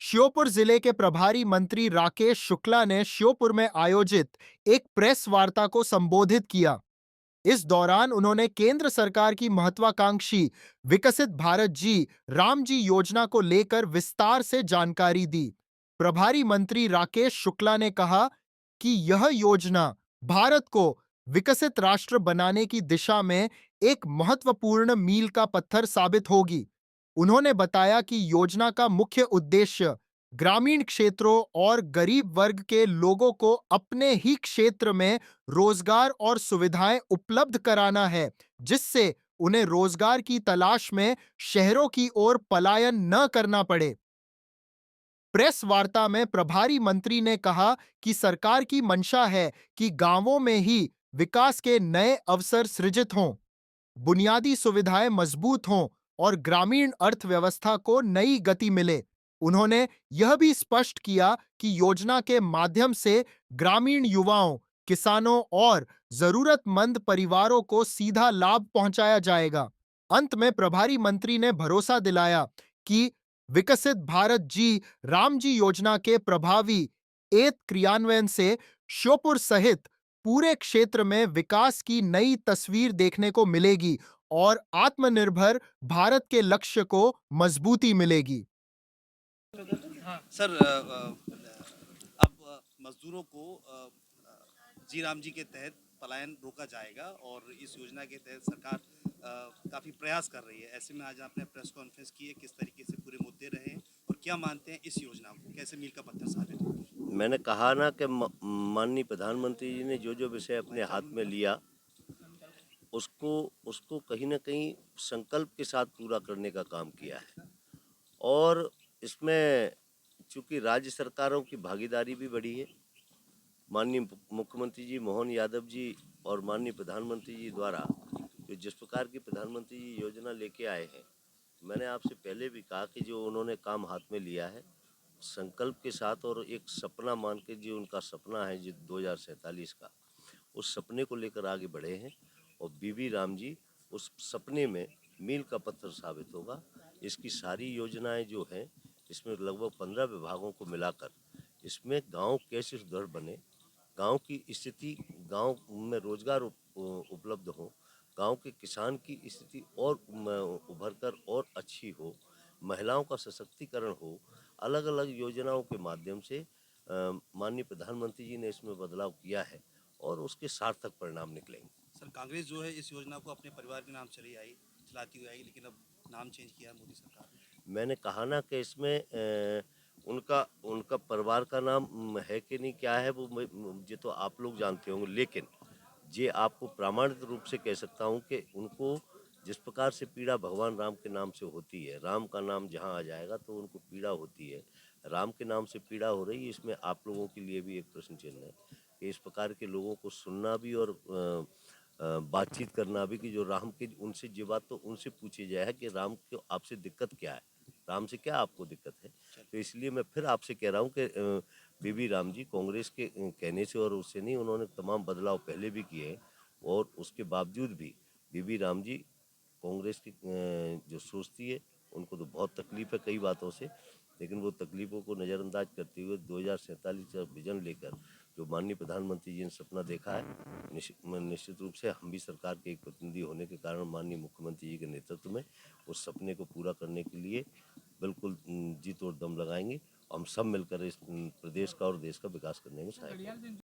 श्योपुर जिले के प्रभारी मंत्री राकेश शुक्ला ने श्योपुर में आयोजित एक प्रेस वार्ता को संबोधित किया। इस दौरान उन्होंने केंद्र सरकार की महत्वाकांक्षी विकसित भारत जी राम जी योजना को लेकर विस्तार से जानकारी दी। प्रभारी मंत्री राकेश शुक्ला ने कहा कि यह योजना भारत को विकसित राष्ट्र बनाने की दिशा में एक महत्वपूर्ण मील का पत्थर साबित होगी। उन्होंने बताया कि योजना का मुख्य उद्देश्य ग्रामीण क्षेत्रों और गरीब वर्ग के लोगों को अपने ही क्षेत्र में रोजगार और सुविधाएं उपलब्ध कराना है, जिससे उन्हें रोजगार की तलाश में शहरों की ओर पलायन न करना पड़े। प्रेस वार्ता में प्रभारी मंत्री ने कहा कि सरकार की मंशा है कि गांवों में ही विकास के नए अवसर सृजित हों, बुनियादी सुविधाएं मजबूत हों और ग्रामीण अर्थव्यवस्था को नई गति मिले। उन्होंने यह भी स्पष्ट किया कि योजना के माध्यम से ग्रामीण युवाओं, किसानों और जरूरतमंद परिवारों को सीधा लाभ पहुंचाया जाएगा। अंत में प्रभारी मंत्री ने भरोसा दिलाया कि विकसित भारत जी राम जी योजना के प्रभावी क्रियान्वयन से श्योपुर सहित पूरे क्षेत्र में विकास की नई तस्वीर देखने को मिलेगी और आत्मनिर्भर भारत के लक्ष्य को मजबूती मिलेगी। सर अब मजदूरों को जी राम जी के तहत पलायन रोका जाएगा और इस योजना के तहत सरकार काफ़ी प्रयास कर रही है। ऐसे में आज आपने प्रेस कॉन्फ्रेंस की है, किस तरीके से पूरे मुद्दे रहे हैं और क्या मानते हैं इस योजना को कैसे मील का पत्थर साबित होगा? मैंने कहा ना कि माननीय प्रधानमंत्री जी ने जो जो विषय अपने हाथ में लिया उसको उसको कहीं ना कहीं संकल्प के साथ पूरा करने का काम किया है। और इसमें चूंकि राज्य सरकारों की भागीदारी भी बढ़ी है, माननीय मुख्यमंत्री जी मोहन यादव जी और माननीय प्रधानमंत्री जी द्वारा जो जिस प्रकार की प्रधानमंत्री जी योजना लेके आए हैं, मैंने आपसे पहले भी कहा कि जो उन्होंने काम हाथ में लिया है संकल्प के साथ और एक सपना मान के, जो उनका सपना है जो 2047 का, उस सपने को लेकर आगे बढ़े हैं और बीबी राम जी उस सपने में मील का पत्थर साबित होगा। इसकी सारी योजनाएं जो हैं, इसमें लगभग 15 विभागों को मिलाकर इसमें गांव कैसे सुदृढ़ बने, गांव की स्थिति, गांव में रोजगार उपलब्ध हो, गांव के किसान की स्थिति और उभर कर और अच्छी हो, महिलाओं का सशक्तिकरण हो, अलग अलग योजनाओं के माध्यम से माननीय प्रधानमंत्री जी ने इसमें बदलाव किया है और उसके सार्थक परिणाम निकलेंगे। सर कांग्रेस जो है इस योजना को अपने परिवार के नाम चलाती हुई आई, लेकिन अब नाम चेंज किया है मोदी सरकार ने। मैंने कहा ना कि इसमें उनका उनका परिवार का नाम है कि नहीं क्या है वो ये तो आप लोग जानते होंगे, लेकिन ये आपको प्रामाणिक रूप से कह सकता हूँ कि उनको जिस प्रकार से पीड़ा भगवान राम के नाम से होती है, राम का नाम जहाँ आ जाएगा तो उनको पीड़ा होती है, राम के नाम से पीड़ा हो रही है। इसमें आप लोगों के लिए भी एक प्रश्न चिन्ह है कि इस प्रकार के लोगों को सुनना भी और बातचीत करना भी कि जो राम के, उनसे ये बात तो उनसे पूछी जाए कि राम को आपसे दिक्कत क्या है, राम से क्या आपको दिक्कत है। तो इसलिए मैं फिर आपसे कह रहा हूँ कि बीबी राम जी कांग्रेस के कहने से और उससे नहीं, उन्होंने तमाम बदलाव पहले भी किए हैं और उसके बावजूद भी बीबी राम जी कांग्रेस की जो सोचती है, उनको तो बहुत तकलीफ है कई बातों से, लेकिन वो तकलीफ़ों को नज़रअंदाज करते हुए 2047 का विजन लेकर जो माननीय प्रधानमंत्री जी ने सपना देखा है, निश्चित रूप से हम भी सरकार के एक प्रतिनिधि होने के कारण माननीय मुख्यमंत्री जी के नेतृत्व में उस सपने को पूरा करने के लिए बिल्कुल जी तोड़ दम लगाएंगे। हम सब मिलकर इस प्रदेश का और देश का विकास करने में सहायक होंगे।